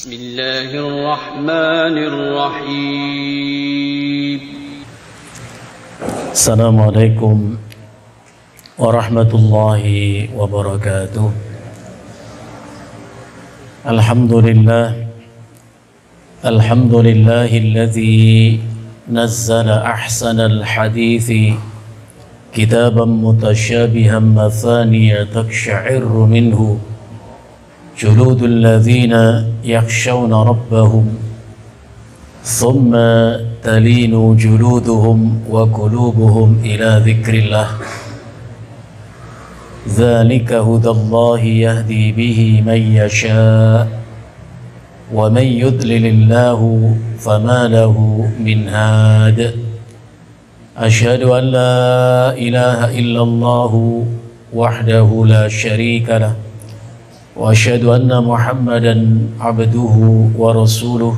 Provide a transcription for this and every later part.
Bismillahirrahmanirrahim. Assalamualaikum warahmatullahi wabarakatuh. Alhamdulillahilladzi nazzala ahsanal hadithi kitaban mutasyabihan mathaniya taksha'irru minhu juludul ladzina yakhshawna rabbahum thumma talinu juluduhum wa qulubuhum ila dzikrillah dzalika hudallahi yahdi bihi man yasha' wa man yudlilillahu fama lahu min had. Asyhadu an la ilaha illallah wahdahu la syarika lah wa asyhadu anna Muhammadan abduhu wa rasuluh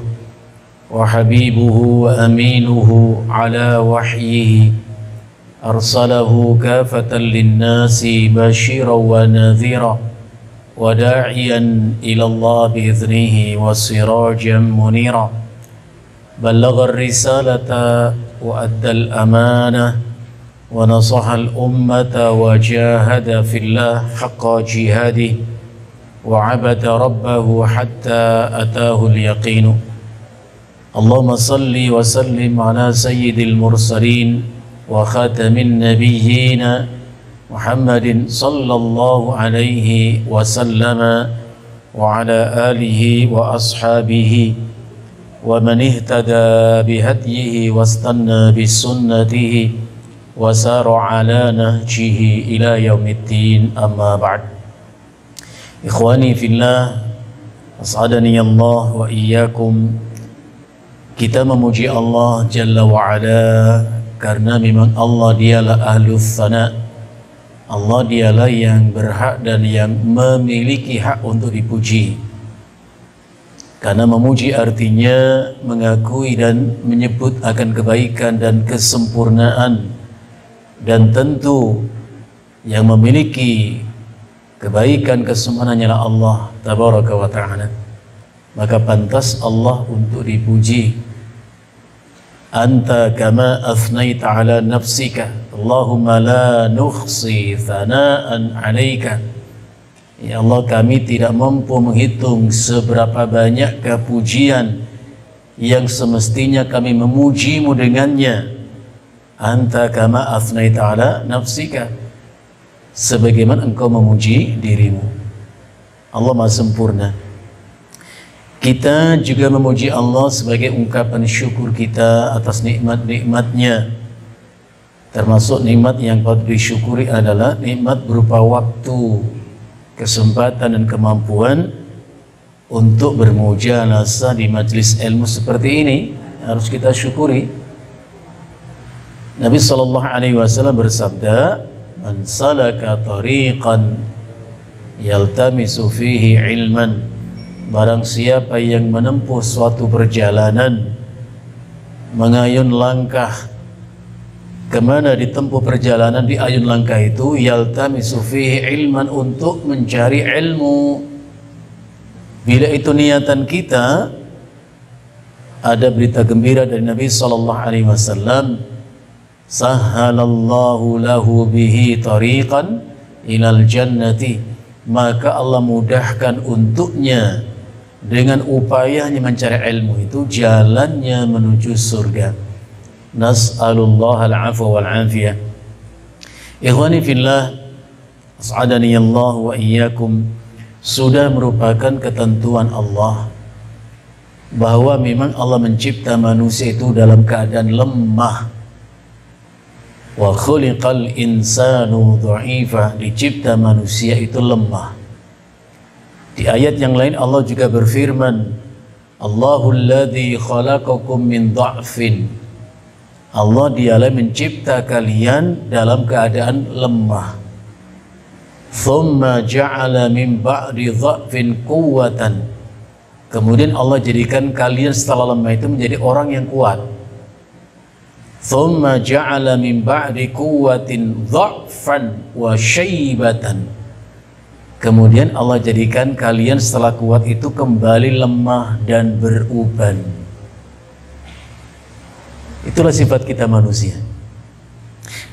wa habibuhu wa aminuhu ala wahyihi arsalahu kafatan linnasi basyiran wa nadhira wa da'iyan ila Allah bi'idhnihi wa sirajan munira ballagha ar-risalata wa adda al-amanah wa nasaha al-ummata wa jahada fillah haqqa jihadihi wa 'abada rabbahu hatta ataahu al-yaqin. Allahumma salli wa sallim ala sayyidil mursalin wa khatamin nabiyyin Muhammadin sallallahu alaihi wa sallama wa ala alihi wa ashabihi wa man ihtada bihadyihi wastanna bisunnatihi wa sara ala nahjihi ila yaumiddin, amma ba'd. Ikhwani fillah, as'adani Allah wa iyyakum. Kita memuji Allah Jalla wa Ala karena memang Allah dialah ahlus sana. Allah dialah yang berhak dan yang memiliki hak untuk dipuji. Karena memuji artinya mengakui dan menyebut akan kebaikan dan kesempurnaan, dan tentu yang memiliki kebaikan kesempurnaan hanyalah Allah tabaraka wa ta'ala. Maka pantas Allah untuk dipuji. Anta kama afnaita ala nafsika Allahumma la nukhsi thana'an alaika. Ya Allah, kami tidak mampu menghitung seberapa banyak kepujian yang semestinya kami memujimu dengannya. Anta kama afnaita ala nafsika, sebagaimana engkau memuji dirimu. Allah Maha Sempurna. Kita juga memuji Allah sebagai ungkapan syukur kita atas nikmat-nikmatnya. Termasuk nikmat yang patut disyukuri adalah nikmat berupa waktu, kesempatan dan kemampuan untuk bermujalasah di majlis ilmu seperti ini. Harus kita syukuri. Nabi SAW bersabda, man salaka tariqan yaltamisu fihi ilman, barang siapa yang menempuh suatu perjalanan, mengayun langkah kemana ditempuh perjalanan, di ayun langkah itu yaltamisu fihi ilman, untuk mencari ilmu. Bila itu niatan kita, ada berita gembira dari Nabi SAW, sahhalallahu lahu bihi tariqan ilal jannati, maka Allah mudahkan untuknya dengan upayanya mencari ilmu itu jalannya menuju surga. Nas'alullah al-'afwa wal-'afiyah. Ikhwani fillah, as'adani Allah wa iyyakum. Sudah merupakan ketentuan Allah bahwa memang Allah mencipta manusia itu dalam keadaan lemah. Wa khuliqal insanu dha'ifa, dicipta manusia itu lemah. Di ayat yang lain Allah juga berfirman, Allahul ladzi khalaqakum min dha'fin, Allah dialah mencipta kalian dalam keadaan lemah. Thumma ja'ala min ba'di dha'fin quwwatan, kemudian Allah jadikan kalian setelah lemah itu menjadi orang yang kuat. Thumma ja'ala min ba'di quwwatin dha'fan wa syaibatan, Kemudian Allah jadikan kalian setelah kuat itu kembali lemah dan beruban. Itulah sifat kita manusia.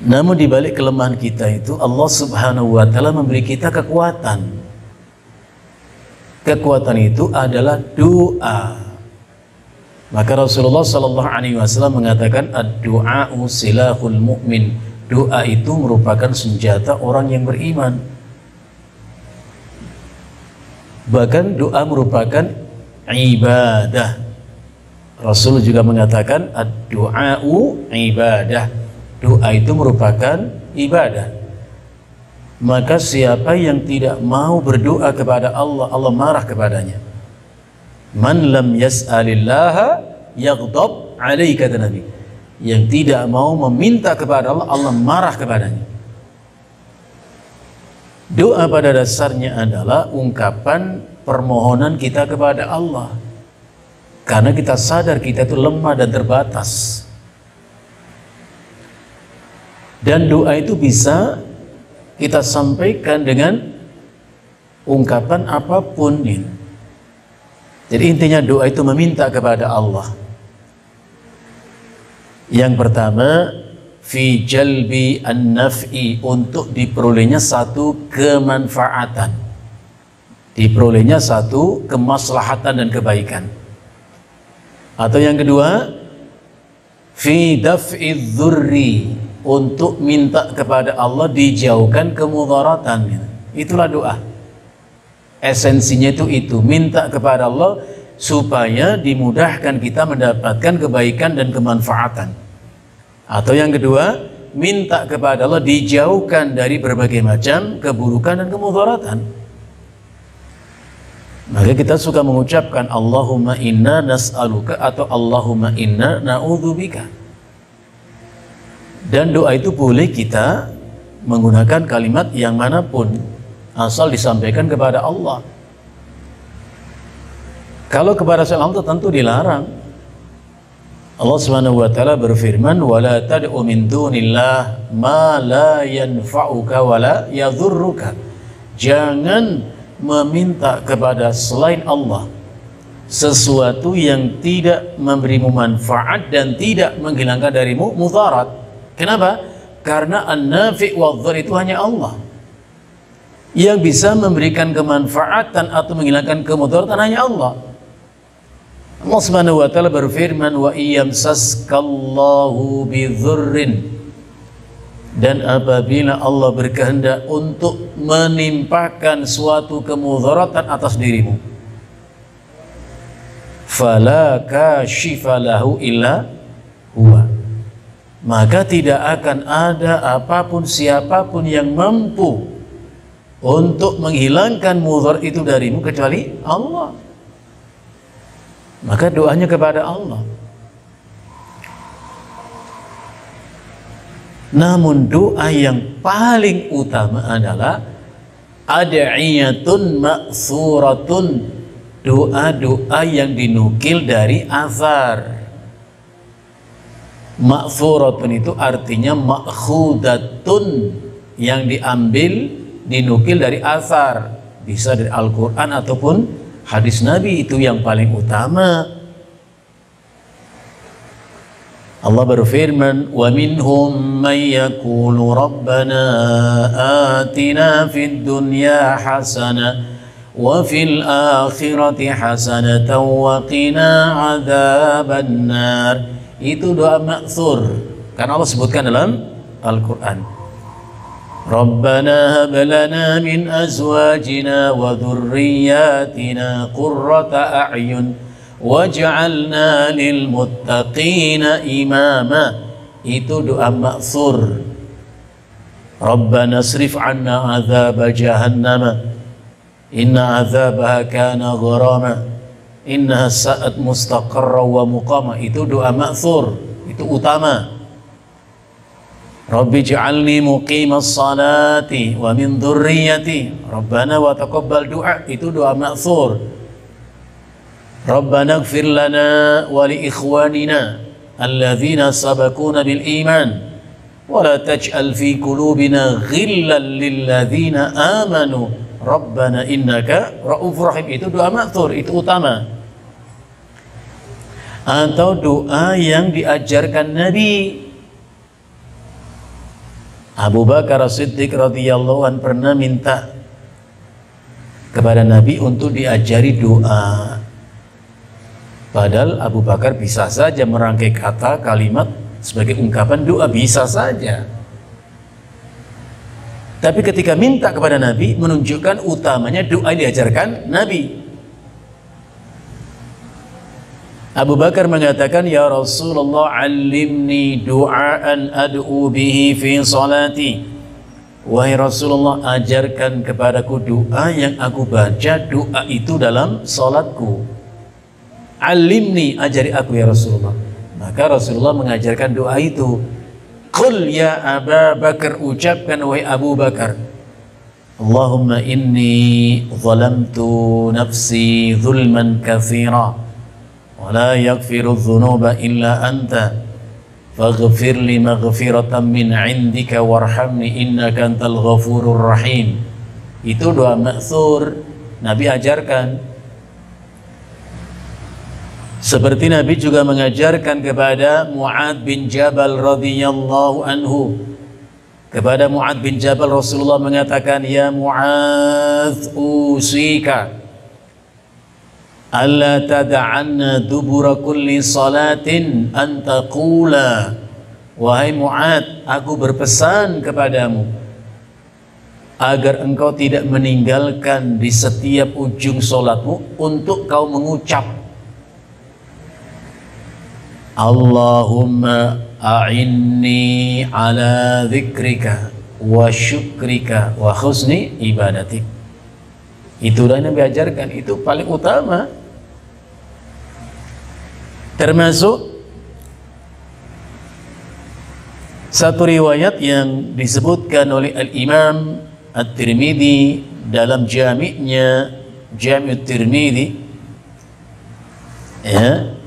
Namun di balik kelemahan kita itu Allah Subhanahu wa taala memberi kita kekuatan. Kekuatan itu adalah doa. Maka Rasulullah sallallahu alaihi wasallam mengatakan ad-du'a'u silahul mu'min. Doa itu merupakan senjata orang yang beriman. Bahkan doa merupakan ibadah. Rasul juga mengatakan ad-du'a'u ibadah. Doa itu merupakan ibadah. Maka siapa yang tidak mau berdoa kepada Allah, Allah marah kepadanya. Man lam yas'alillaha yaghdab alaihi, kata Nabi. Yang tidak mau meminta kepada Allah, Allah marah kepadanya. Doa pada dasarnya adalah ungkapan permohonan kita kepada Allah. Karena kita sadar kita itu lemah dan terbatas. Dan doa itu bisa kita sampaikan dengan ungkapan apapun. Jadi intinya doa itu meminta kepada Allah. Yang pertama, fi jalbi an-naf'i, untuk diperolehnya satu kemanfaatan, diperolehnya satu kemaslahatan dan kebaikan. Atau yang kedua, fi daf'i dzurri, untuk minta kepada Allah dijauhkan kemudaratan. Itulah doa. Esensinya itu minta kepada Allah supaya dimudahkan kita mendapatkan kebaikan dan kemanfaatan. Atau yang kedua, minta kepada Allah dijauhkan dari berbagai macam keburukan dan kemudaratan. Maka kita suka mengucapkan Allahumma inna nas'aluka atau Allahumma inna na'udzubika. Dan doa itu boleh kita menggunakan kalimat yang manapun, asal disampaikan kepada Allah. Kalau kepada selain Allah tentu dilarang. Allah Subhanahu wa taala berfirman, "Wala tad'u min dunillah ma la yanfa'uka wa la yadhurruka." Jangan meminta kepada selain Allah sesuatu yang tidak memberimu manfaat dan tidak menghilangkan darimu mudarat. Kenapa? Karena an-nafi' wadh-dhar itu hanya Allah. Yang bisa memberikan kemanfaatan atau menghilangkan kemudaratan hanya Allah. Allah Subhanahu wa taala berfirman, wa iyamsaskallahu bidzurrin, dan apabila Allah berkehendak untuk menimpakan suatu kemudaratan atas dirimu, fala kashifa lahu illa huwa, maka tidak akan ada apapun siapapun yang mampu untuk menghilangkan mudarat itu darimu kecuali Allah. Maka doanya kepada Allah. Namun doa yang paling utama adalah ad'iyatun ma'thuratun, doa-doa yang dinukil dari athar. Ma'thuratun itu artinya ma'khudatun, yang diambil, dinukil dari athar, bisa dari Al-Quran ataupun hadis Nabi. Itu yang paling utama. Allah berfirman, wa minhum man yaqulu rabbana atina fid dunya hasanah wa fil akhirati hasanatan wa qina adzaban nar. Itu doa ma'thur, karena Allah sebutkan dalam Al-Quran, Rabbana hab lana min azwajina wa dhurriyyatina qurrata a'yun waj'alna lil muttaqina imama. Itu doa ma'thur. Rabbana asrif 'anna 'adzaba jahannam inna 'adzabaha kana gharama innaha sa'at mustaqarra wa muqama. Itu doa ma'thur, itu utama. Rabbi ij'alni muqimas salati wa min dhurriyyati Rabbana wa taqabbal du'a. Itu doa ma'thur. Rabbana ighfir lana wa li ikhwanina alladhina sabaquna bil iman wa la taj'al fi qulubina ghillan lil ladzina amanu Rabbana innaka ra'ufur rahim, itu doa ma'thur, itu utama. Atau doa yang diajarkan Nabi. Abu Bakar As-Siddiq radhiyallahu anhu pernah minta kepada Nabi untuk diajari doa. Padahal Abu Bakar bisa saja merangkai kata kalimat sebagai ungkapan doa, bisa saja. Tapi ketika minta kepada Nabi, menunjukkan utamanya doa yang diajarkan Nabi. Abu Bakar mengatakan, ya Rasulullah, alimni du'aan ad'u bihi fi salati. Wahai Rasulullah, ajarkan kepadaku doa yang aku baca doa itu dalam salatku. Alimni, ajari aku ya Rasulullah. Maka Rasulullah mengajarkan doa itu. Qul ya Abu Bakar, ucapkan wahai Abu Bakar, Allahumma inni zalamtu nafsi zulman katsira wa la yaghfiru dzunuba illa anta faghfir li maghfiratan min 'indika warhamni innaka antal ghafurur rahim. Itu doa ma'thur, Nabi ajarkan. Seperti Nabi juga mengajarkan kepada Mu'ad bin Jabal radhiyallahu anhu. Kepada Mu'ad bin Jabal Rasulullah mengatakan, ya Mu'ad, usika alla tada'anna dubura kulli salatin an taqula. Wahai Mu'ad, aku berpesan kepadamu agar engkau tidak meninggalkan di setiap ujung solatmu untuk kau mengucap, Allahumma a'inni ala dzikrika wa syukrika wa husni ibadatik. Itulah yang diajarkan, itu paling utama. Termasuk satu riwayat yang disebutkan oleh Al-Imam At-Tirmidzi dalam jami'nya, Jami' At-Tirmidzi, ya.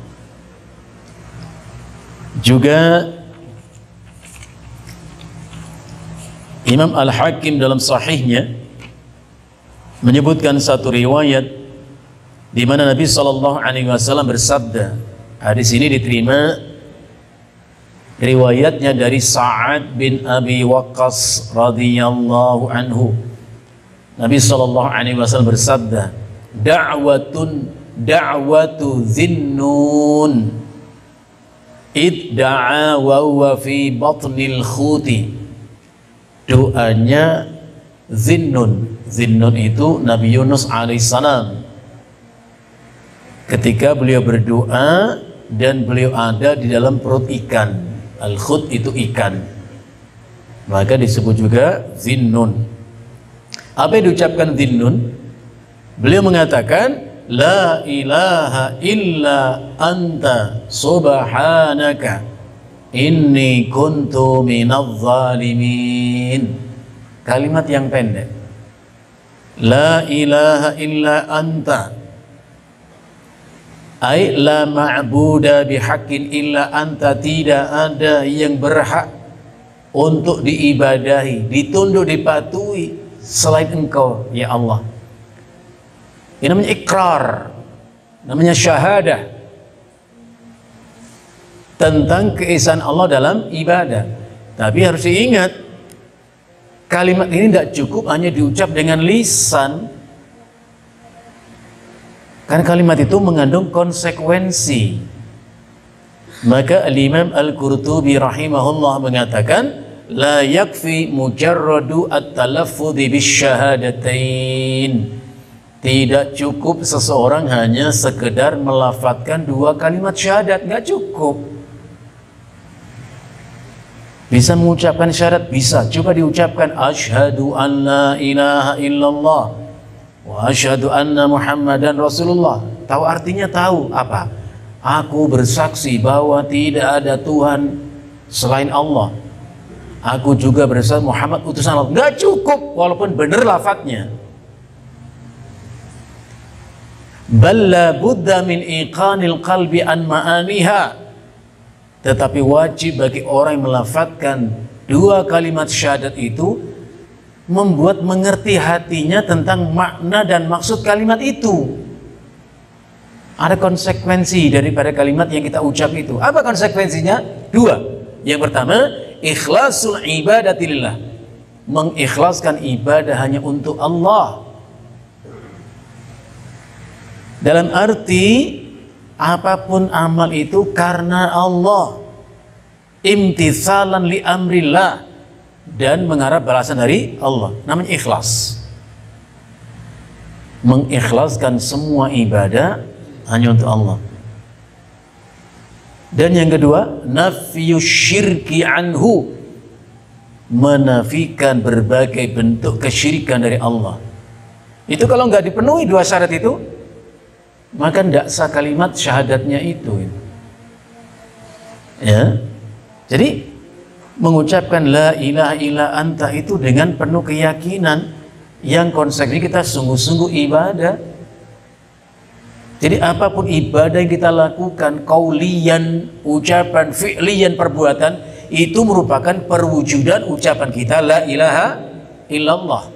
Juga Imam Al-Hakim dalam sahihnya menyebutkan satu riwayat di mana Nabi SAW bersabda. Hadis ini diterima riwayatnya dari Sa'ad bin Abi Waqqas radhiyallahu anhu. Nabi SAW bersabda, da'watu Dhinnun idda'a wa huwa fi batnil khuti. Doanya Dhinnun. Dhinnun itu Nabi Yunus alaihissalam. Ketika beliau berdoa dan beliau ada di dalam perut ikan. Al-khut itu ikan. Maka disebut juga Dhinnun. Apa yang diucapkan Dhinnun? Beliau mengatakan, la ilaha illa anta subhanaka inni kuntu minadh zalimin. Kalimat yang pendek. La ilaha illa anta, ay la ma'buda bihaqqin illa anta, tidak ada yang berhak untuk diibadahi, ditunduk, dipatuhi selain engkau ya Allah. Ini namanya ikrar, namanya syahadah tentang keesaan Allah dalam ibadah. Tapi harus diingat, kalimat ini tidak cukup hanya diucap dengan lisan, karena kalimat itu mengandung konsekuensi. Maka Al-Imam Al-Qurtubi rahimahullah mengatakan, la yakfi mujarradu at-talaffudhi bisyahadatain. Tidak cukup seseorang hanya sekedar melafadzkan dua kalimat syahadat, nggak cukup. Bisa mengucapkan syahadat, bisa. Coba diucapkan, asyhadu an la ilaha illallah wa asyhadu anna Muhammadan Rasulullah. Tahu artinya? Tahu apa? Aku bersaksi bahwa tidak ada Tuhan selain Allah. Aku juga bersaksi Muhammad utusan Allah. Nggak cukup walaupun benar lafadznya. Balla budda min iqanil qalbi an ma'aniha. Tetapi wajib bagi orang yang melafadzkan dua kalimat syahadat itu membuat mengerti hatinya tentang makna dan maksud kalimat itu. Ada konsekuensi daripada kalimat yang kita ucap itu. Apa konsekuensinya? Dua. Yang pertama, ikhlasul ibadatillah, mengikhlaskan ibadah hanya untuk Allah. Dalam arti apapun amal itu karena Allah, imtitsalan li amrillah, dan mengharap balasan dari Allah. Namanya ikhlas. Mengikhlaskan semua ibadah hanya untuk Allah. Dan yang kedua, nafyu syirki anhu, menafikan berbagai bentuk kesyirikan dari Allah. Itu kalau nggak dipenuhi dua syarat itu, maka tidak sah kalimat syahadatnya itu. Ya, jadi mengucapkan la ilaha illa anta itu dengan penuh keyakinan yang konsepnya kita sungguh-sungguh ibadah. Jadi apapun ibadah yang kita lakukan, qauliyan, ucapan, fi'liyan, perbuatan, itu merupakan perwujudan ucapan kita la ilaha illallah.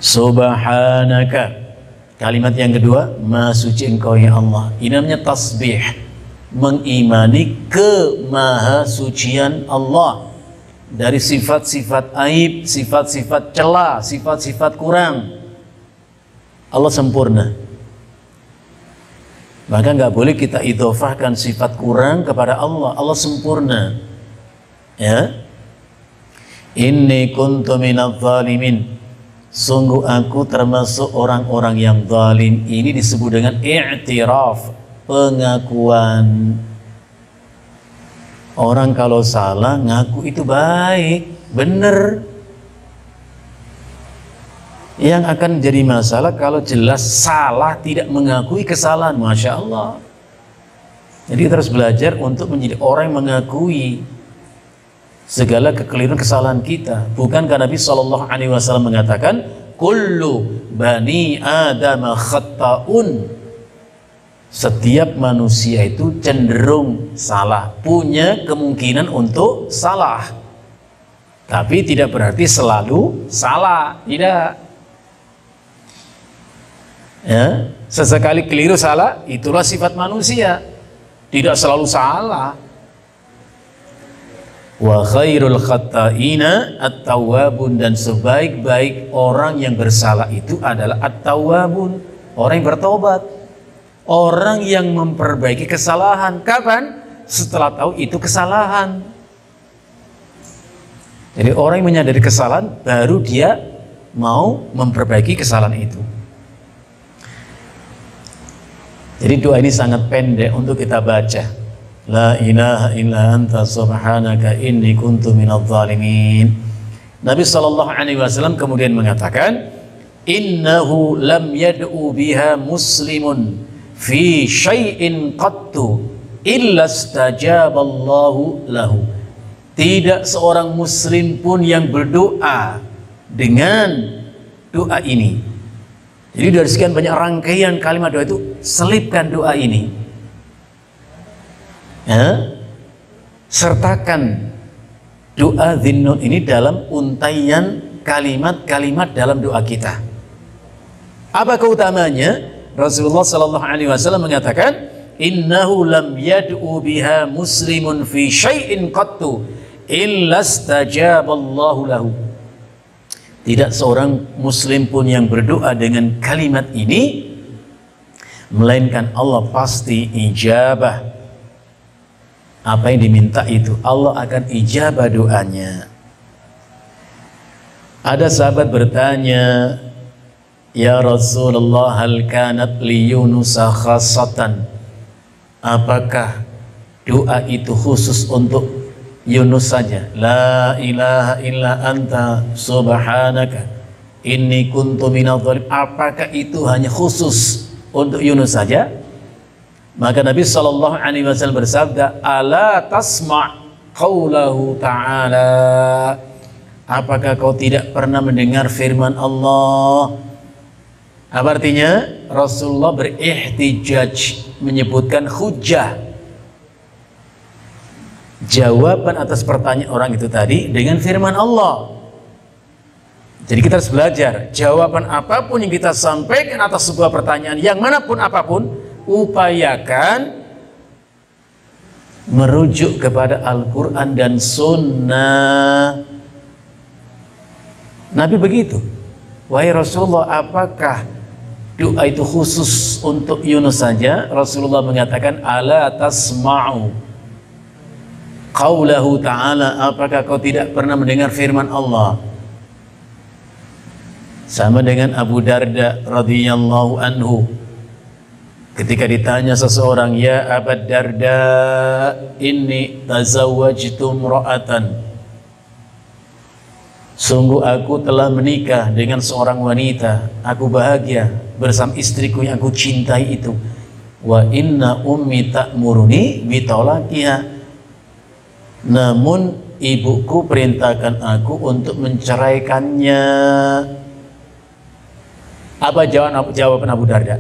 Subhanaka, kalimat yang kedua, maha suci engkau ya Allah. Ini namanya tasbih, mengimani kemahasucian Allah dari sifat-sifat aib, sifat-sifat celah, sifat-sifat kurang. Allah sempurna, maka nggak boleh kita idhofahkan sifat kurang kepada Allah. Allah sempurna. Ya, inni kuntu minadz zalimin, sungguh aku termasuk orang-orang yang zalim. Ini disebut dengan i'tiraf, pengakuan. Orang kalau salah ngaku itu baik, benar. Yang akan jadi masalah kalau jelas salah tidak mengakui kesalahan. Masya Allah. Jadi kita harus belajar untuk menjadi orang yang mengakui segala kekeliruan kesalahan kita. Bukankah Nabi SAW mengatakan, kullu bani Adam khata'un, setiap manusia itu cenderung salah, punya kemungkinan untuk salah, tapi tidak berarti selalu salah. Tidak. Ya, sesekali keliru salah, itulah sifat manusia, tidak selalu salah. Wa khairul khata'ina at-tawwabun, dan sebaik-baik orang yang bersalah itu adalah at-tawwabun, orang yang bertobat, orang yang memperbaiki kesalahan. Kapan? Setelah tahu itu kesalahan. Jadi orang yang menyadari kesalahan, baru dia mau memperbaiki kesalahan itu. Jadi doa ini sangat pendek untuk kita baca. La ilaha illa anta subhanaka inni kuntu minadz zalimin. Nabi SAW kemudian mengatakan, innahu lam yad'u biha muslimun fi syai'in qattu illa istajaballahu lahu. Tidak seorang muslim pun yang berdoa dengan doa ini. Jadi dari sekian banyak rangkaian kalimat doa itu, selipkan doa ini. Ya, sertakan doa Dhinnun ini dalam untaian kalimat-kalimat dalam doa kita. Apa keutamanya? Rasulullah SAW mengatakan, innahu lam yad'u biha muslimun fi syai'in qattu illa istajaballahu lahu. Tidak seorang muslim pun yang berdoa dengan kalimat ini, melainkan Allah pasti ijabah. Apa yang diminta itu, Allah akan ijabah doanya. Ada sahabat bertanya, ya Rasulullah, hal kanat li Yunusa khassatan, apakah doa itu khusus untuk Yunus saja? La ilaha illa anta subhanaka inni kuntu minadz zalimin. Apakah itu hanya khusus untuk Yunus saja? Maka Nabi SAW bersabda, ala tasma' qawlahu ta'ala, apakah kau tidak pernah mendengar firman Allah? Apa artinya? Rasulullah berihtijaj, menyebutkan hujjah. jawaban atas pertanyaan orang itu tadi dengan firman Allah. Jadi kita harus belajar, jawaban apapun yang kita sampaikan atas sebuah pertanyaan yang manapun apapun, upayakan merujuk kepada Al-Quran dan Sunnah. Nabi begitu. Wahai Rasulullah, apakah doa itu khusus untuk Yunus saja? Rasulullah mengatakan, ala tasma'u qaulahu ta'ala, apakah kau tidak pernah mendengar firman Allah? Sama dengan Abu Darda radhiyallahu anhu, ketika ditanya seseorang, ya Abu Darda, inni tazawwajtu imra'atan, sungguh aku telah menikah dengan seorang wanita, aku bahagia bersama istriku yang aku cintai itu. Wa inna ummi ta'muruni bitolakiha, namun ibuku perintahkan aku untuk menceraikannya. Apa jawaban Abu Darda?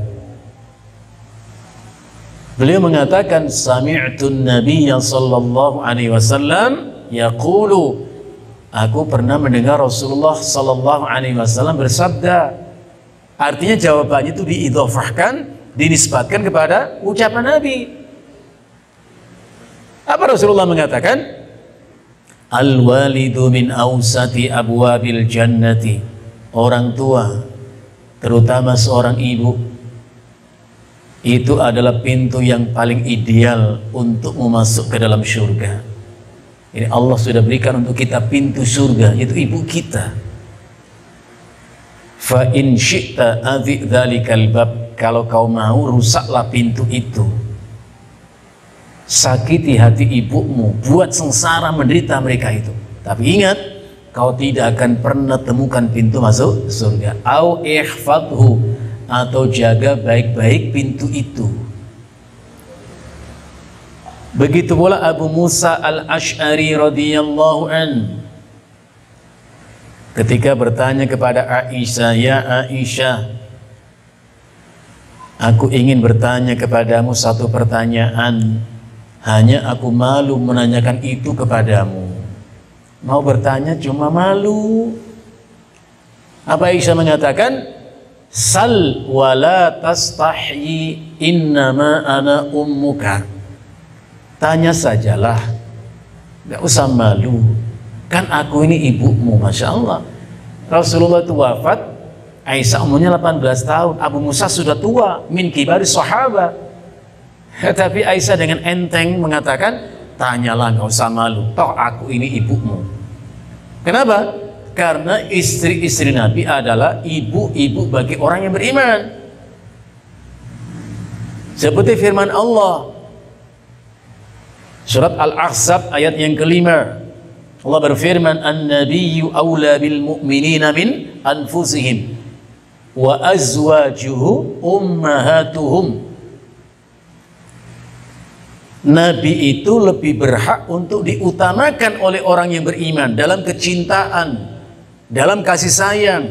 Beliau mengatakan, sami'tu an-nabiyya sallallahu alaihi wasallam yaqulu, aku pernah mendengar Rasulullah sallallahu alaihi wasallam bersabda. Artinya jawabannya itu diidhafahkan, dinisbatkan kepada ucapan Nabi. Apa Rasulullah mengatakan? Al-walidu min awsati abwabil jannati, orang tua terutama seorang ibu itu adalah pintu yang paling ideal untuk masuk ke dalam surga. Ini Allah sudah berikan untuk kita pintu surga, yaitu ibu kita. Fa in syi'ta adhi dzalikal bab, kalau kau mau rusaklah pintu itu. Sakiti hati ibumu, buat sengsara menderita mereka itu. Tapi ingat, kau tidak akan pernah temukan pintu masuk surga. Au ihfadhu, atau jaga baik-baik pintu itu. Begitu pula Abu Musa al-Ash'ari radhiyallahu an, ketika bertanya kepada Aisyah, ya Aisyah, aku ingin bertanya kepadamu satu pertanyaan, hanya aku malu menanyakan itu kepadamu. Mau bertanya cuma malu. Apa Aisyah mengatakan? Sal wala tastahyi, innama ana ummuka. Tanya sajalah, gak usah malu, kan aku ini ibumu. Masya Allah, Rasulullah itu wafat, Aisyah umurnya 18 tahun, Abu Musa sudah tua, min kibari sahabat. Tapi Aisyah dengan enteng mengatakan, tanyalah, gak usah malu, toh aku ini ibumu. Kenapa? Karena istri-istri Nabi adalah ibu-ibu bagi orang yang beriman. Seperti firman Allah surat Al-Ahzab ayat yang kelima, Allah berfirman, an-nabiyyu awla bil mu'minina min anfusihim wa azwajuhu ummahatuhum. Nabi itu lebih berhak untuk diutamakan oleh orang yang beriman dalam kecintaan, dalam kasih sayang.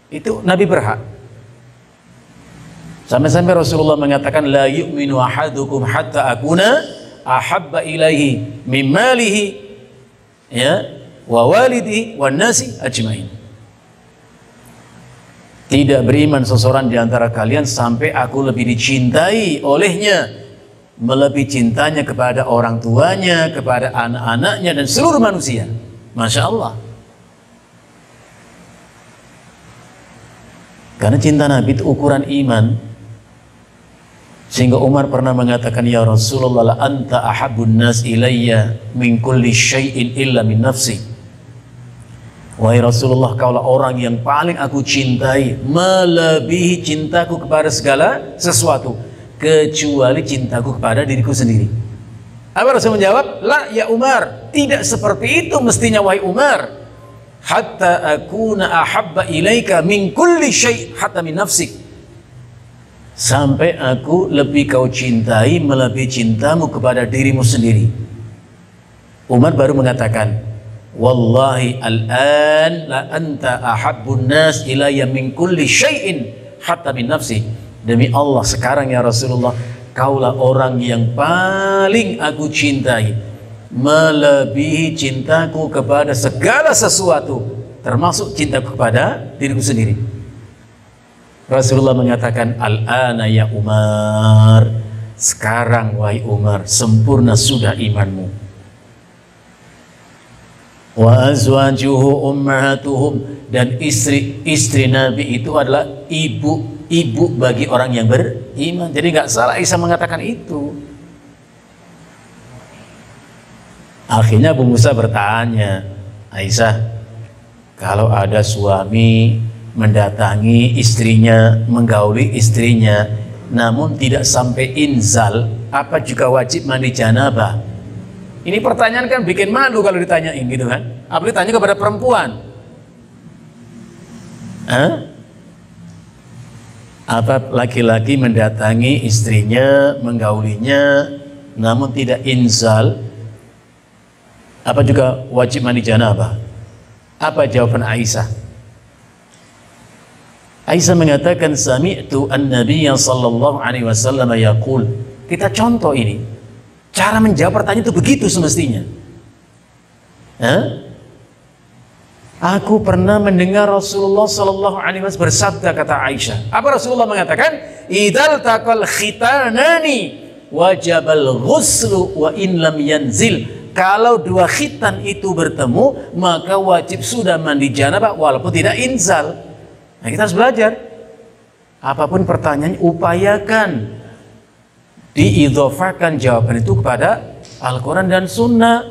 Itu Nabi berhak. Sampai-sampai Rasulullah mengatakan, la yu'minu ahadukum hatta akuna ahabba ilaihi min malihi, ya, wa walidihi wan nasi ajmain. Tidak beriman seseorang di antara kalian sampai aku lebih dicintai olehnya, melebihi cintanya kepada orang tuanya, kepada anak-anaknya dan seluruh manusia. Masya Allah. Karena cinta Nabi itu ukuran iman. Sehingga Umar pernah mengatakan, ya Rasulullah, la anta ahabbun nas ilayya min kulli syai'in illa min nafsi. Wahai Rasulullah, kaulah orang yang paling aku cintai, melebihi cintaku kepada segala sesuatu, kecuali cintaku kepada diriku sendiri. Apa Rasul menjawab? La ya Umar, tidak seperti itu mestinya wahai Umar. Hatta akuna ahabba ilaika min kulli syai' hatta min nafsik. Sampai aku lebih kau cintai melebihi cintamu kepada dirimu sendiri. Umar baru mengatakan, wallahi al-an la anta ahabbun nas ilayya min kulli syai'in hatta min nafsi. Demi Allah, sekarang ya Rasulullah, kaulah orang yang paling aku cintai, melebihi cintaku kepada segala sesuatu, termasuk cintaku kepada diriku sendiri. Rasulullah mengatakan, al-ana ya Umar, sekarang wahai Umar, sempurna sudah imanmu. Wa azwajuhu ummahatuhum, dan istri-istri Nabi itu adalah ibu bagi orang yang beriman. Jadi nggak salah Aisyah mengatakan itu. Akhirnya Abu Musa bertanya, Aisyah, kalau ada suami mendatangi istrinya, menggauli istrinya, namun tidak sampai inzal, apa juga wajib mandi janabah? Ini pertanyaan kan bikin malu kalau ditanyain gitu kan. Apalagi tanya kepada perempuan. Apa laki-laki mendatangi istrinya, menggaulinya, namun tidak inzal, apa juga wajib mandi janabah? Apa jawaban Aisyah? Aisyah mengatakan, sami'tu an-nabiyya sallallahu alaihi wasallam yaqul. Kita contoh ini. Cara menjawab pertanyaan itu begitu semestinya. Aku pernah mendengar Rasulullah sallallahu alaihi wasallam bersabda, kata Aisyah. Apa Rasulullah mengatakan? Idzal taqal khitanani wajabal ghuslu wa in lam yanzil. Kalau dua khitan itu bertemu, maka wajib sudah mandi janabah walaupun tidak inzal. Nah, kita harus belajar. Apapun pertanyaannya, upayakan diidhofakan jawaban itu kepada Al-Quran dan Sunnah.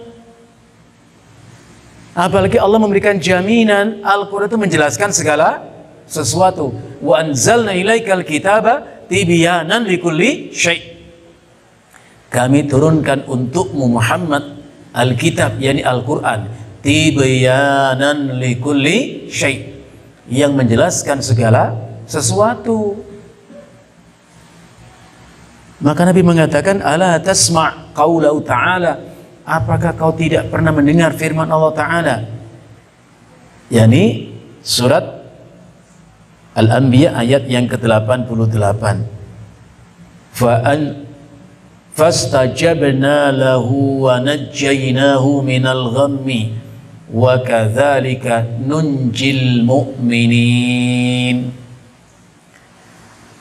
Apalagi Allah memberikan jaminan, Al-Quran itu menjelaskan segala sesuatu. Wa anzalna ilaikal kitaba tibyanan likulli syai'. Kami turunkan untukmu Muhammad Alkitab, yakni Al-Quran, tibyanan likulli syai', yang menjelaskan segala sesuatu. Maka Nabi mengatakan, ala tasma' qaulahu ta'ala, apakah kau tidak pernah mendengar firman Allah Ta'ala, yakni surat Al-Anbiya ayat yang ke-88. Fastajabna lahu wa najjaynahu minal ghammi wa kadzalika nunjil mu'minin.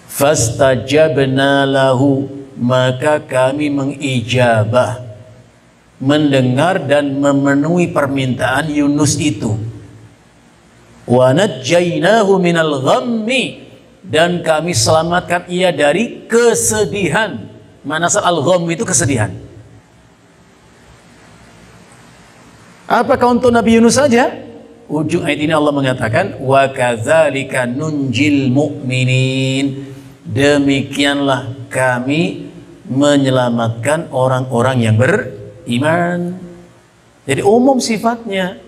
Fastajabna lahu, maka kami mengijabah, mendengar dan memenuhi permintaan Yunus itu. Wa najjaynahu minal ghammi, dan kami selamatkan ia dari kesedihan. Manasal al-ghamm itu kesedihan. Apakah untuk Nabi Yunus saja? Ujung ayat ini Allah mengatakan, wa kadzalika nunjil mu'minin, demikianlah kami menyelamatkan orang-orang yang beriman. Jadi umum sifatnya.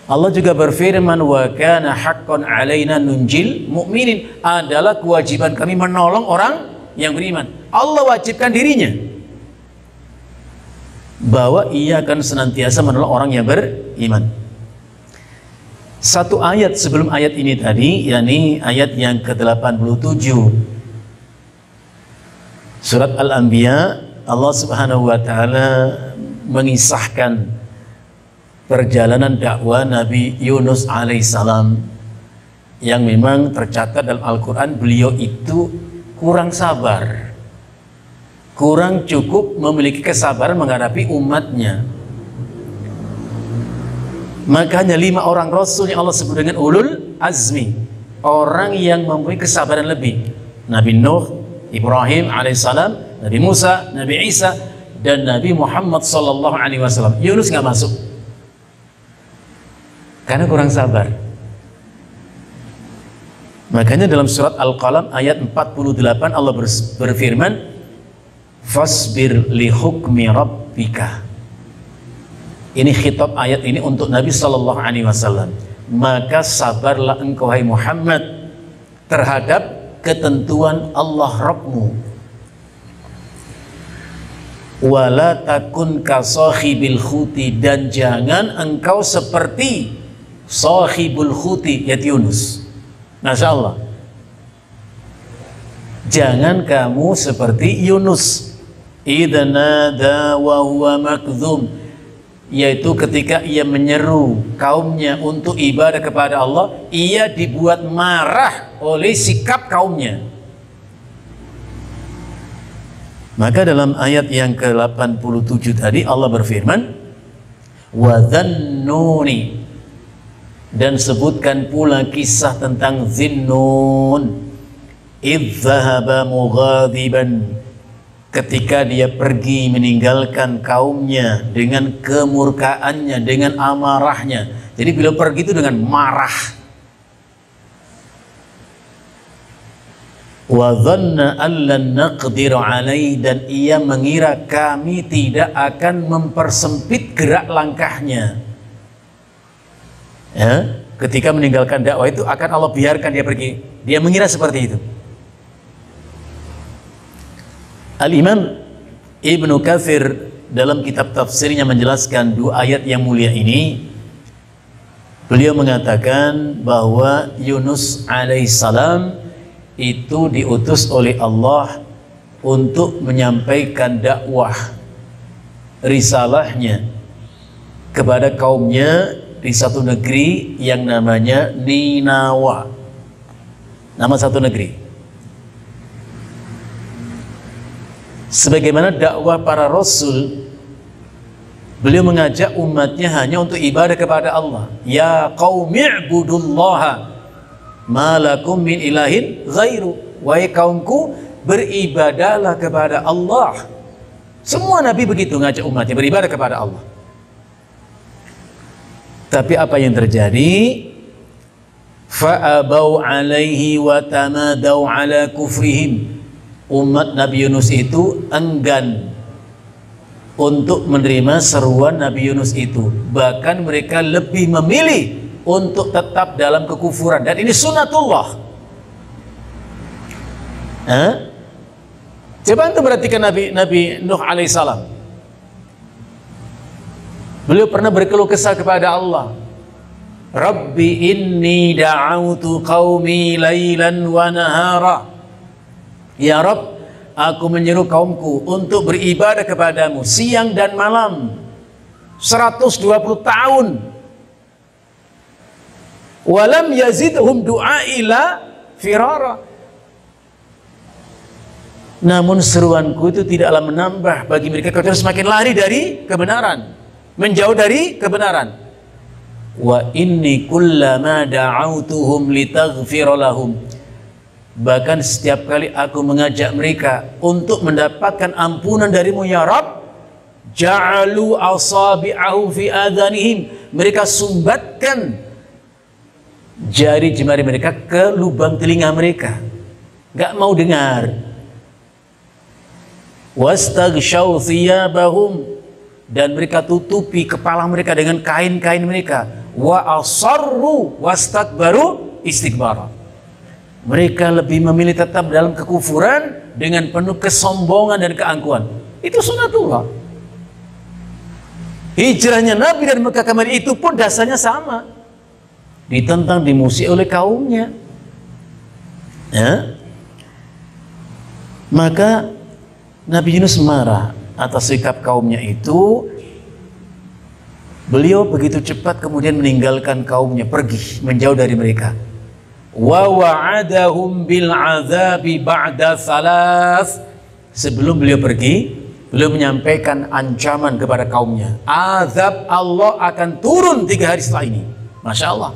Allah juga berfirman, wa kana haqqan alaina nunjil mu'minin, adalah kewajiban kami menolong orang yang beriman. Allah wajibkan dirinya bahwa ia akan senantiasa menolong orang yang beriman. Satu ayat sebelum ayat ini tadi, yakni ayat yang ke-87 surat Al-Anbiya, Allah Subhanahu wa taala mengisahkan perjalanan dakwah Nabi Yunus alaihissalam, yang memang tercatat dalam Al-Quran beliau itu kurang sabar, kurang cukup memiliki kesabaran menghadapi umatnya. Makanya 5 orang Rasul yang Allah sebut dengan ulul azmi, orang yang mempunyai kesabaran lebih. Nabi Nuh, Ibrahim alaihissalam, Nabi Musa, Nabi Isa, dan Nabi Muhammad sallallahu alaihi wasallam. Yunus nggak masuk karena kurang sabar. Makanya dalam surat Al-Qalam ayat 48 Allah berfirman, fasbir li hukmi rabbika. Ini khitab ayat ini untuk Nabi sallallahu alaihi wasallam. Maka sabarlah engkau hai Muhammad terhadap ketentuan Allah Rabbmu. Wala takun ka sahibil khuti, dan jangan engkau seperti sahibul khuti, yaitu Yunus. Masya Allah, jangan kamu seperti Yunus. idza nada wa huwa makdzum, yaitu ketika ia menyeru kaumnya untuk ibadah kepada Allah, ia dibuat marah oleh sikap kaumnya. Maka dalam ayat yang ke-87 tadi Allah berfirman, wa dhannuni, dan sebutkan pula kisah tentang Zinnun, idz dhahaba mughadiban, ketika dia pergi meninggalkan kaumnya dengan kemurkaannya, dengan amarahnya. Jadi beliau pergi itu dengan marah. Wa dhanna allan naqdir alaihi, dan ia mengira kami tidak akan mempersempit gerak langkahnya. Ya, ketika meninggalkan dakwah itu akan Allah biarkan dia pergi. Dia mengira seperti itu. Al-Imam Ibnu Katsir dalam kitab tafsirnya menjelaskan dua ayat yang mulia ini. Beliau mengatakan bahwa Yunus alaihissalam itu diutus oleh Allah untuk menyampaikan dakwah risalahnya kepada kaumnya di satu negeri yang namanya Ninawa. Nama satu negeri. Sebagaimana dakwah para rasul, beliau mengajak umatnya hanya untuk ibadah kepada Allah. Ya qaumi'budullaha ma lakum min ilahin ghairu, wahai kaumku, beribadahlah kepada Allah. Semua nabi begitu ngajak umatnya beribadah kepada Allah. Tapi apa yang terjadi? Fa'abau alaihi wa tamadau ala kufrihim. Umat Nabi Yunus itu enggan untuk menerima seruan Nabi Yunus itu. Bahkan mereka lebih memilih untuk tetap dalam kekufuran, dan ini sunnatullah. Coba anda perhatikan Nabi Nuh alaihissalam. Beliau pernah berkeluh kesah kepada Allah. Rabbi inni da'autu qaumi lailan wa nahara. Ya Rabb, aku menyeru kaumku untuk beribadah kepadamu siang dan malam 120 tahun. Walam yazidhum du'ai ila firara. Namun seruanku itu tidaklah menambah bagi mereka kecuali semakin lari dari kebenaran, menjauh dari kebenaran. Wa inni kullama da'autuhum litaghfira lahum. Bahkan setiap kali aku mengajak mereka untuk mendapatkan ampunan darimu ya Rabb, ja'alu asabi'ahum fi adhanihim, mereka sumbatkan jari jemari mereka ke lubang telinga mereka, gak mau dengar. Wastaghshaw thiyabahum, dan mereka tutupi kepala mereka dengan kain-kain mereka. Wa asarru wastakbaru istikbara, mereka lebih memilih tetap dalam kekufuran dengan penuh kesombongan dan keangkuhan. Itu sunnatullah. Hijrahnya Nabi dari Mekah ke Madinah itu pun dasarnya sama, ditentang, dimusuhi oleh kaumnya. Ya? Maka Nabi Yunus marah atas sikap kaumnya itu. Beliau begitu cepat kemudian meninggalkan kaumnya, pergi menjauh dari mereka. Wa wa'adahum bil azabi ba'da thalath. Sebelum beliau pergi, beliau menyampaikan ancaman kepada kaumnya. Azab Allah akan turun 3 hari setelah ini. Masya Allah.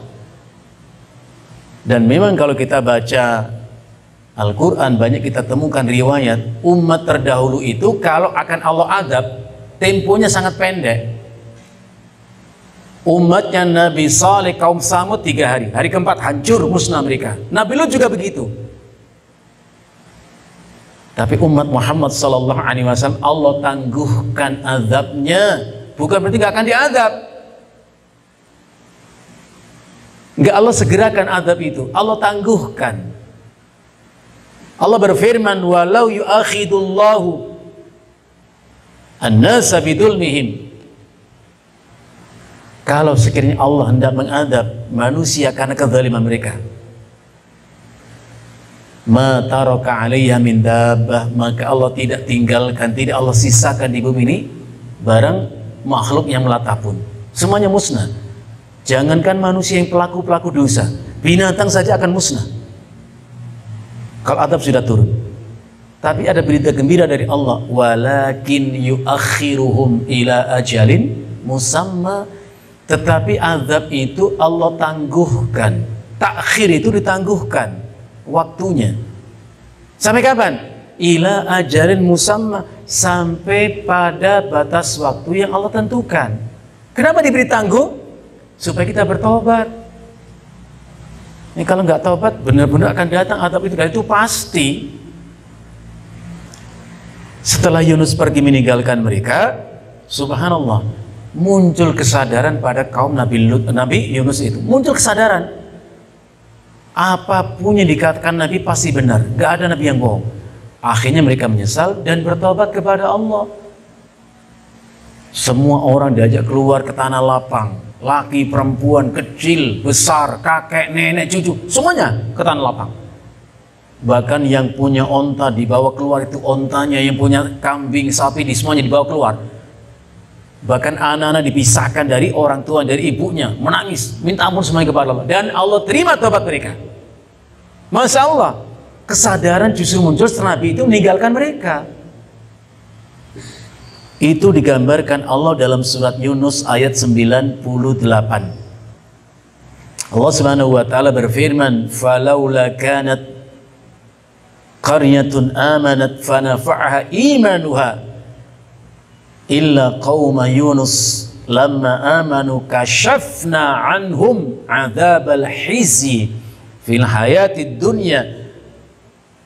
Dan memang kalau kita baca Al-Quran, banyak kita temukan riwayat umat terdahulu itu kalau akan Allah azab, temponya sangat pendek. Umatnya Nabi Saleh kaum Samud 3 hari, hari keempat hancur musnah mereka. Nabi Lut juga begitu. Tapi umat Muhammad sallallahu alaihi wasallam Allah tangguhkan azabnya, bukan berarti gak akan diazab. Enggak, Allah segerakan azab itu, Allah tangguhkan. Allah berfirman, walau yu'akhidullahu an-nasa bidulmihim, kalau sekiranya Allah hendak mengadab manusia karena kezaliman mereka, ma taraka 'alaiha min dabbah, maka Allah tidak tinggalkan, tidak Allah sisakan di bumi ini barang makhluk yang melata pun, semuanya musnah. Jangankan manusia yang pelaku-pelaku dosa, binatang saja akan musnah kalau adab sudah turun. Tapi ada berita gembira dari Allah, walakin yuakhiruhum ila ajalin musamma, tetapi azab itu Allah tangguhkan. Takhir itu ditangguhkan waktunya. Sampai kapan? Ila ajalin musamma, sampai pada batas waktu yang Allah tentukan. Kenapa diberi tangguh? Supaya kita bertobat. Ini kalau nggak tobat, benar-benar akan datang azab itu, dan itu pasti. Setelah Yunus pergi meninggalkan mereka, subhanallah, muncul kesadaran pada kaum Nabi Yunus itu. Muncul kesadaran, apapun yang dikatakan Nabi pasti benar, gak ada Nabi yang bohong. Akhirnya mereka menyesal dan bertobat kepada Allah. Semua orang diajak keluar ke tanah lapang, laki, perempuan, kecil, besar, kakek, nenek, cucu, semuanya ke tanah lapang. Bahkan yang punya onta dibawa keluar, itu ontanya, yang punya kambing, sapi, semuanya dibawa keluar. Bahkan anak-anak dipisahkan dari orang tua, dari ibunya, menangis, minta ampun semuanya kepada Allah. Dan Allah terima tobat mereka. Masya Allah, kesadaran justru muncul setelah Nabi itu meninggalkan mereka. Itu digambarkan Allah dalam surat Yunus ayat 98. Allah Subhanahu wa taala berfirman, "Falaula kanat qaryatun amanat fanafa'aha imanuha illa qauma Yunus lamma amanu kashafna anhum adzabal khizi fil hayatid dunya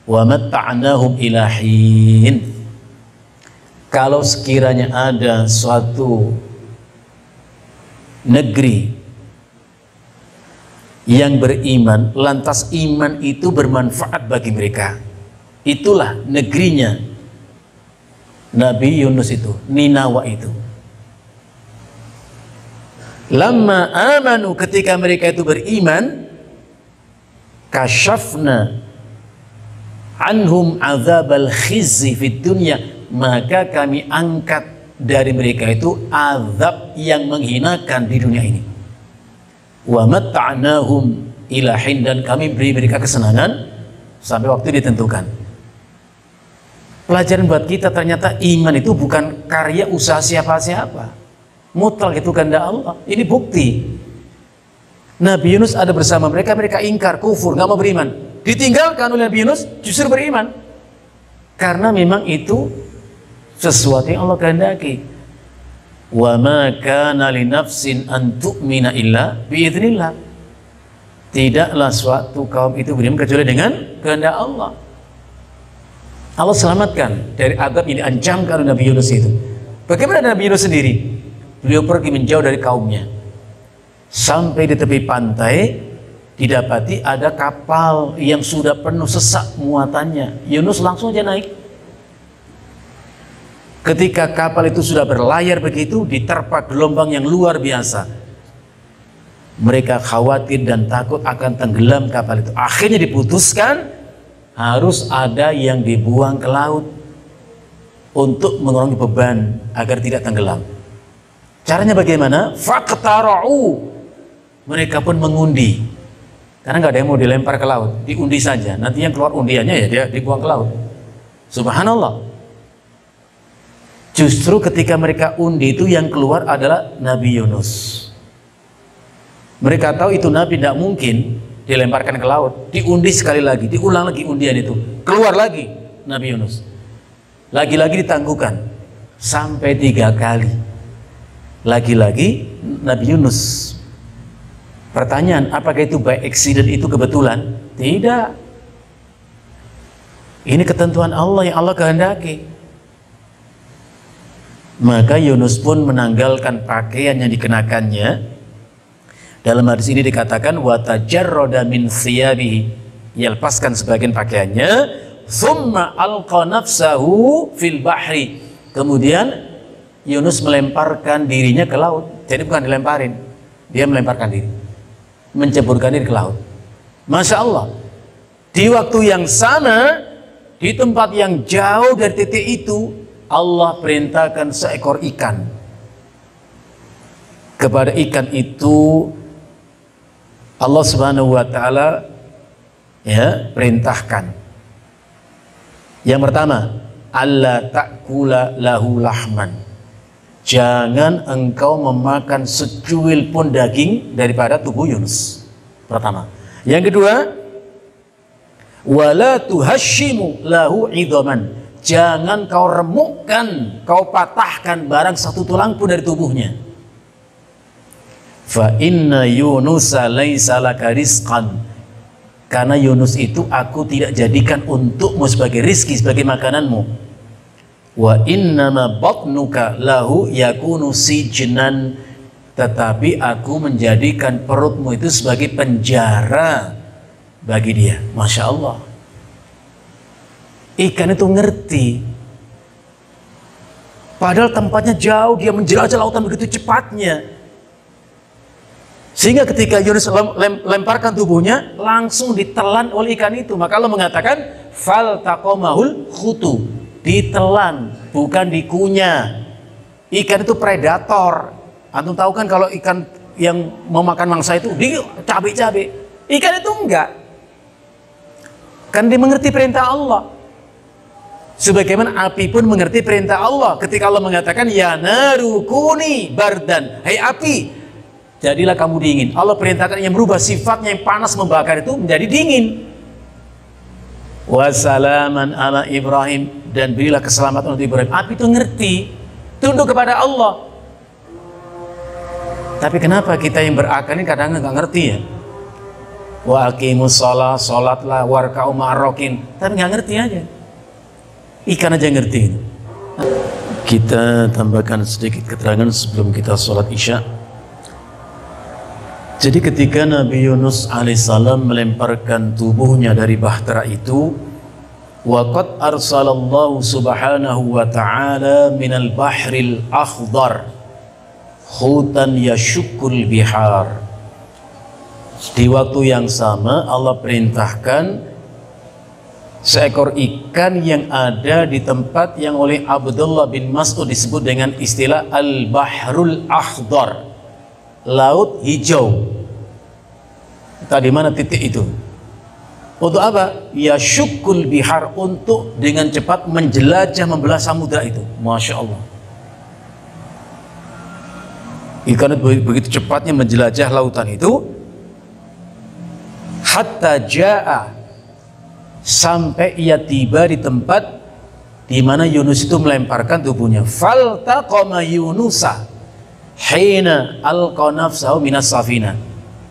wa matta'nahum ila hin." Kalau sekiranya ada suatu negeri yang beriman, lantas iman itu bermanfaat bagi mereka, itulah negerinya Nabi Yunus itu, Ninawa itu. Lamma amanu, ketika mereka itu beriman, kashafna anhum azabal khizzi fid dunya, maka kami angkat dari mereka itu azab yang menghinakan di dunia ini. Wa matta'nahum ila hin, dan kami beri mereka kesenangan sampai waktu ditentukan. Pelajaran buat kita, ternyata iman itu bukan karya usaha siapa-siapa, mutlak itu kehendak Allah. Ini bukti. Nabi Yunus ada bersama mereka, mereka ingkar, kufur, nggak mau beriman. Ditinggalkan oleh Nabi Yunus, justru beriman. Karena memang itu sesuatu yang Allah kehendaki. Wa ma kana li nafsin an tu'mina illa biidznillah. Tidaklah suatu kaum itu beriman kecuali dengan kehendak Allah. Allah selamatkan dari azab yang diancamkan oleh Nabi Yunus itu. Bagaimana Nabi Yunus sendiri? Beliau pergi menjauh dari kaumnya. Sampai di tepi pantai, didapati ada kapal yang sudah penuh sesak muatannya. Yunus langsung aja naik. Ketika kapal itu sudah berlayar begitu, diterpa gelombang yang luar biasa. Mereka khawatir dan takut akan tenggelam kapal itu. Akhirnya diputuskan harus ada yang dibuang ke laut untuk mengurangi beban agar tidak tenggelam. Caranya bagaimana? Faqtara'u, mereka pun mengundi. Karena nggak ada yang mau dilempar ke laut, diundi saja. Nanti yang keluar undiannya ya dia dibuang ke laut. Subhanallah. Justru ketika mereka undi itu yang keluar adalah Nabi Yunus. Mereka tahu itu Nabi tidak mungkin dilemparkan ke laut. Diundi sekali lagi, diulang lagi undian itu. Keluar lagi Nabi Yunus. Lagi-lagi ditangguhkan sampai 3 kali. Lagi-lagi Nabi Yunus. Pertanyaan, apakah itu by accident, itu kebetulan? Tidak. Ini ketentuan Allah yang Allah kehendaki. Maka Yunus pun menanggalkan pakaian yang dikenakannya. Dalam hadis ini dikatakan wa tajarrada min thiyabihi, ia lepaskan sebagian pakaiannya, thumma alqa nafsahu fil bahri, kemudian Yunus melemparkan dirinya ke laut. Jadi bukan dilemparin, dia melemparkan diri, menceburkan diri ke laut. Masya Allah. Di waktu yang sama, di tempat yang jauh dari titik itu, Allah perintahkan seekor ikan. Kepada ikan itu Allah Subhanahu wa taala perintahkan. Yang pertama, alla ta'kula lahu lahman. Jangan engkau memakan secuil pun daging daripada tubuh Yunus. Pertama. Yang kedua, wala tuhashimu lahu idhaman. Jangan kau remukkan, kau patahkan barang satu tulang pun dari tubuhnya. Fa inna Yunusa laisa laka rizqan. Karena Yunus itu aku tidak jadikan untukmu sebagai rizki, sebagai makananmu. Wa innama batnuka lahu yakunu sijnan. Tetapi aku menjadikan perutmu itu sebagai penjara bagi dia. Masya Allah. Ikan itu ngerti. Padahal tempatnya jauh, dia menjelajah lautan begitu cepatnya. Sehingga ketika Yunus lemparkan tubuhnya, langsung ditelan oleh ikan itu. Maka Allah mengatakan, fal taqomahul khutu. Ditelan, bukan dikunyah. Ikan itu predator. Antum tahu kan kalau ikan yang memakan mangsa itu cabai-cabai. Ikan itu enggak. Kan dia mengerti perintah Allah. Sebagaimana api pun mengerti perintah Allah. Ketika Allah mengatakan, ya naru kuni bardan. Hai api, jadilah kamu dingin. Allah perintahkan yang merubah sifatnya yang panas membakar itu menjadi dingin. Wassalaman ala Ibrahim. Dan berilah keselamatan untuk Ibrahim. Api itu ngerti. Tunduk kepada Allah. Tapi kenapa kita yang berakal ini kadang nggak ngerti ya? Wa aqimus shalah, sholatlah, warka'u ma'arrokin. Tapi nggak ngerti aja. Ikan aja ngerti. Kita tambahkan sedikit keterangan sebelum kita sholat isya. Jadi ketika Nabi Yunus alaihissalam melemparkan tubuhnya dari bahtera itu, waqad arsalallahu subhanahu wa ta'ala minal bahril akhdar khutan yashukul bihar. Di waktu yang sama Allah perintahkan seekor ikan yang ada di tempat yang oleh Abdullah bin Mas'ud disebut dengan istilah al-bahrul akhdar, laut hijau. Tadi mana titik itu? Untuk apa? Yashukul bihar, untuk dengan cepat menjelajah membelah samudra itu. Masya Allah. Ikan itu begitu cepatnya menjelajah lautan itu, hatta ja'a, sampai ia tiba di tempat di mana Yunus itu melemparkan tubuhnya. Faltaqama Yunusa hina alqa nafsahu minas safina.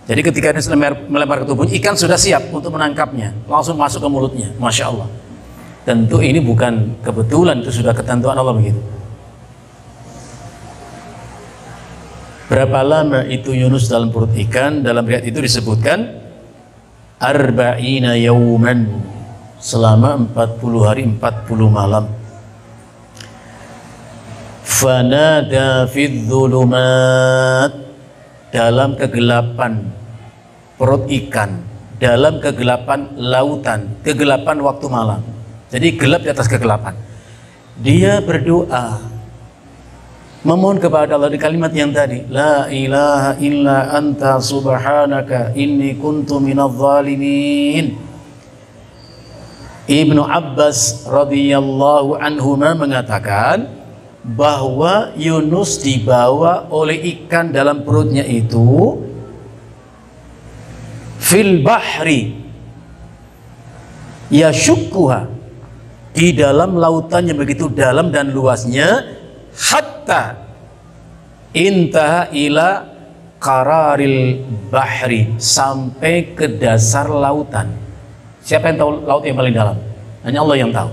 Jadi ketika Yunus melemparkan tubuhnya, ikan sudah siap untuk menangkapnya, langsung masuk ke mulutnya. Masya Allah. Tentu ini bukan kebetulan, itu sudah ketentuan Allah begitu. Berapa lama itu Yunus dalam perut ikan? Dalam riwayat itu disebutkan arba'ina yawman, selama 40 hari 40 malam. Fanada fid dhulumat, dalam kegelapan perut ikan, dalam kegelapan lautan, kegelapan waktu malam. Jadi gelap di atas kegelapan. Dia berdoa, memohon kepada Allah di kalimat yang tadi, la ilaha illa anta subhanaka inni kuntu minadh dhalimin. Ibnu Abbas radhiyallahu anhuma mengatakan bahwa Yunus dibawa oleh ikan dalam perutnya itu fil bahri yashukkuha, di dalam lautan yang begitu dalam dan luasnya, hatta intaha ila qararil bahri, sampai ke dasar lautan. Siapa yang tahu laut yang paling dalam? Hanya Allah yang tahu.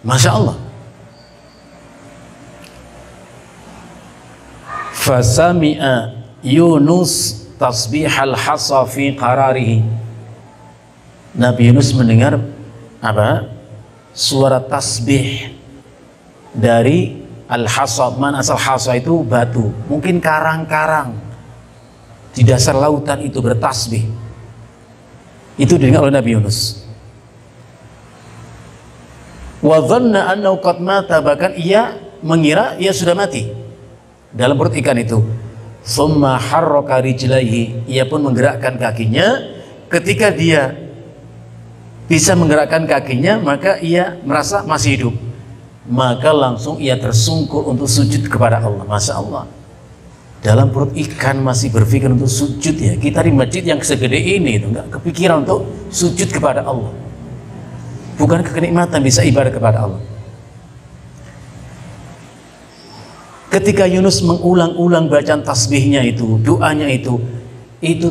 Masya Allah. Fasami'a Yunus tasbihal hasa fi qararihi. Nabi Yunus mendengar apa? Suara tasbih dari al-hasa. Man asal hasa itu batu, mungkin karang-karang di dasar lautan itu bertasbih. Itu didengar oleh Nabi Yunus. Wa dhanna annahu qad mata, bahkan ia mengira ia sudah mati dalam perut ikan itu. Tsumma harraka rijlaihi, ia pun menggerakkan kakinya. Ketika dia bisa menggerakkan kakinya, maka ia merasa masih hidup. Maka langsung ia tersungkur untuk sujud kepada Allah. Masya Allah, dalam perut ikan masih berpikir untuk sujud ya. Kita di masjid yang segede ini itu nggak kepikiran untuk sujud kepada Allah. Bukan kenikmatan bisa ibadah kepada Allah. Ketika Yunus mengulang-ulang bacaan tasbihnya itu, doanya itu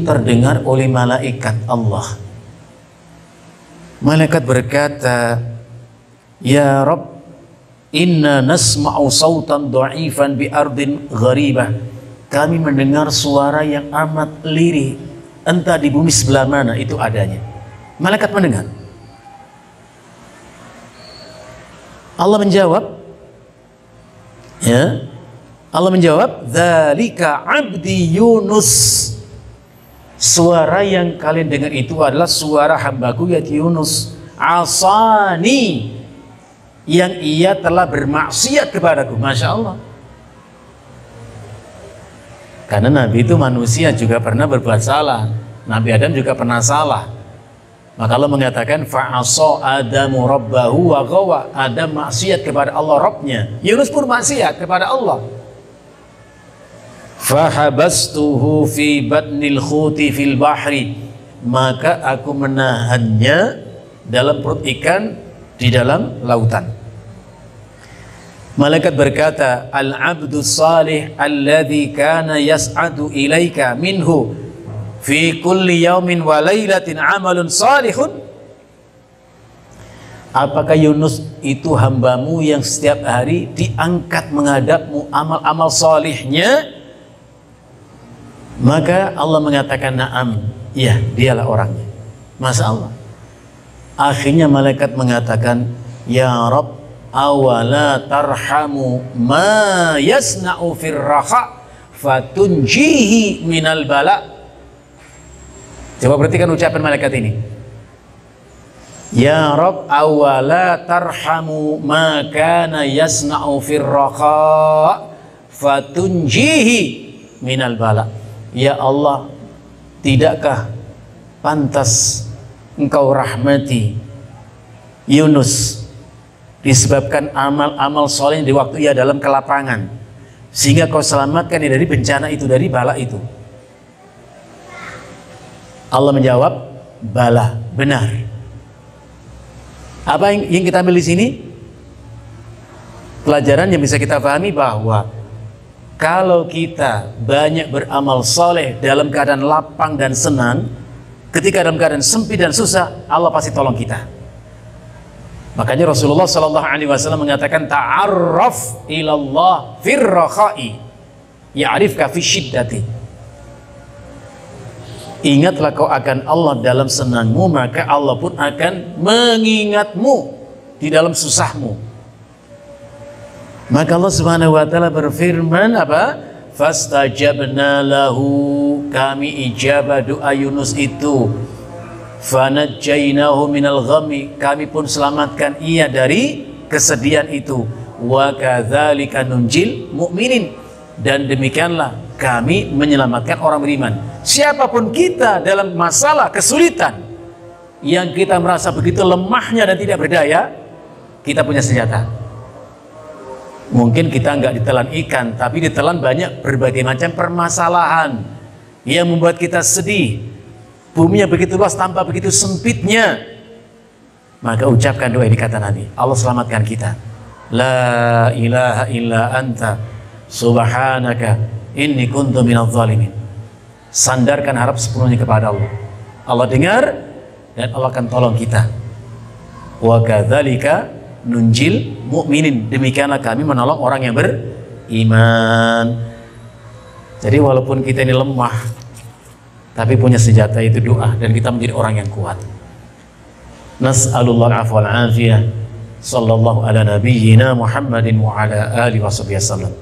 terdengar oleh malaikat Allah. Malaikat berkata, "Ya Rabb, inna nasma'u sautan dha'ifan bi ardin gharibah." Kami mendengar suara yang amat lirih, entah di bumi sebelah mana itu adanya. Malaikat mendengar. Allah menjawab, ya, Allah menjawab, "Dzalika 'abdi Yunus." Suara yang kalian dengar itu adalah suara hambaku yaitu Yunus. Asani, yang ia telah bermaksiat kepadaku. Masya Allah. Karena Nabi itu manusia, juga pernah berbuat salah. Nabi Adam juga pernah salah. Maka Allah mengatakan, fa'asa Adamu rabbahu wa ghawa. Adam maksiat kepada Allah Rabbnya. Yunus pun maksiat kepada Allah. Fahabastuhu fi batnil khuti fil bahri. Maka aku menahannya dalam perut ikan di dalam lautan. Malaikat berkata, al-abdu salih alladhi kana yas'adu ilaika minhu fi kulli yaumin wa laylatin amalun salihun. Apakah Yunus itu hambamu yang setiap hari diangkat menghadapmu amal-amal salihnya? Maka Allah mengatakan, na'am, ya, dialah orangnya. Masya Allah. Akhirnya malaikat mengatakan, ya Rabb, awala tarhamu ma yasna'u firraha fatunjihi minal bala. Coba perhatikan ucapan malaikat ini. Ya Rabb, awala tarhamu ma kana yasna'u firraha fatunjihi minal bala. Ya Allah, tidakkah pantas engkau rahmati Yunus disebabkan amal-amal soleh di waktu ia dalam kelapangan, sehingga kau selamatkan dia dari bencana itu, dari bala itu. Allah menjawab, bala, benar. Apa yang kita ambil di sini? Pelajaran yang bisa kita pahami bahwa kalau kita banyak beramal soleh dalam keadaan lapang dan senang, ketika dalam keadaan sempit dan susah, Allah pasti tolong kita. Makanya Rasulullah SAW mengatakan, ta'arraf ilallah firrakhai ya'rifka fi syiddati. Ingatlah kau akan Allah dalam senangmu, maka Allah pun akan mengingatmu di dalam susahmu. Maka Allah Subhanahu wa taala berfirman apa? Fastajabna lahu, kami ijabah doa Yunus itu. Fanajjainahu minal ghammi, kami pun selamatkan ia dari kesedihan itu. Wa kadzalika nunjil mu'minin, dan demikianlah kami menyelamatkan orang beriman. Siapapun kita dalam masalah kesulitan yang kita merasa begitu lemahnya dan tidak berdaya, kita punya senjata. Mungkin kita nggak ditelan ikan, tapi ditelan banyak berbagai macam permasalahan yang membuat kita sedih. Bumi yang begitu luas tanpa begitu sempitnya. Maka ucapkan doa ini, kata Nabi, Allah selamatkan kita. La ilaha illa anta subhanaka inni kuntu minadh dhalimin. Sandarkan harap sepenuhnya kepada Allah. Allah dengar dan Allah akan tolong kita. Wa kadzalika nunjil mu'minin, demikianlah kami menolong orang yang beriman. Jadi walaupun kita ini lemah, tapi punya senjata itu doa, dan kita menjadi orang yang kuat. Nas'alullah al-'afwa wal-'afiyah. Sallallahu ala nabiyyina Muhammadin wa ala alihi wasallam.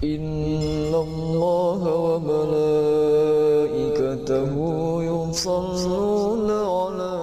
Innallaha wa malaikatahu yusalluna 'ala